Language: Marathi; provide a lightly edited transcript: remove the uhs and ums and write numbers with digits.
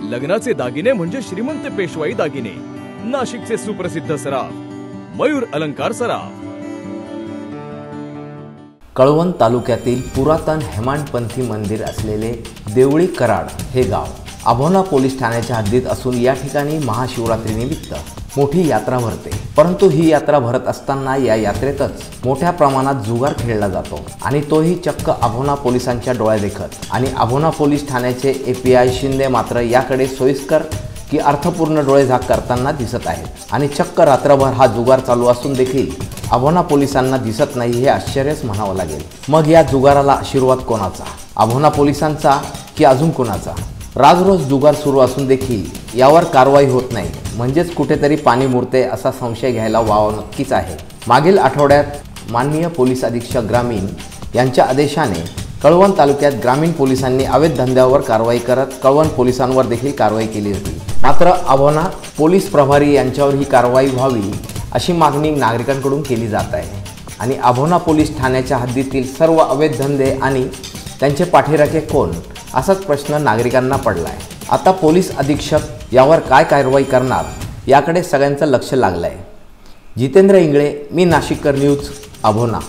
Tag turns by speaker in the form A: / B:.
A: लग्नाचे दागिने म्हणजे श्रीमंत पेशवाई दागिने, नाशिकचे सुप्रसिद्ध सराफ मयूर अलंकार सराफ।
B: कळवण तालुक्यातील पुरातन हेमाडपंथी मंदिर असलेले देवळी कराड हे गाव अभोना पोलीस ठाण्याच्या हद्दीत असून या ठिकाणी महाशिवरात्रीनिमित्त मोठी यात्रा भरते। परंतु ही यात्रा भरत असताना या यात्रेतच मोठ्या प्रमाणात जुगार खेळला जातो आणि तोही चक्क अभोना पोलिसांच्या डोळ्यादेखत। आणि अभोना पोलीस ठाण्याचे API शिंदे मात्र याकडे सोयीस्कर की अर्थपूर्ण डोळेझाक करताना दिसत आहेत आणि चक्क रात्रभर हा जुगार चालू असून देखील अभोना पोलिसांना दिसत नाही हे आश्चर्यच म्हणावं लागेल। मग या जुगाराला आशीर्वाद कोणाचा, अभोना पोलिसांचा की अजून कोणाचा? राजरोज जुगार सुरू असून देखील यावर कारवाई होत नाही, म्हणजेच कुठेतरी पाणी मुरते असा संशय घ्यायला वाव नक्कीच आहे। मागील आठवड्यात माननीय पोलीस अधीक्षक ग्रामीण यांच्या आदेशाने कळवण तालुक्यात ग्रामीण पोलिसांनी अवैध धंद्यावर कारवाई करत कळवण पोलिसांवर देखील कारवाई केली होती। मात्र अभोना पोलीस प्रभारी यांच्यावर ही कारवाई व्हावी अशी मागणी नागरिकांकडून केली जात आहे आणि अभोना पोलीस ठाण्याच्या हद्दीतील सर्व अवैध धंदे आणि त्यांचे पाठीराखे कोण असाच प्रश्न नागरिकांना पडला आहे। आता पोलीस अधीक्षक यावर काय कारवाई करणार याकडे सगळ्यांचं लक्ष लागलं आहे। जितेंद्र इंगळे, मी नाशिककर न्यूज, अभोना।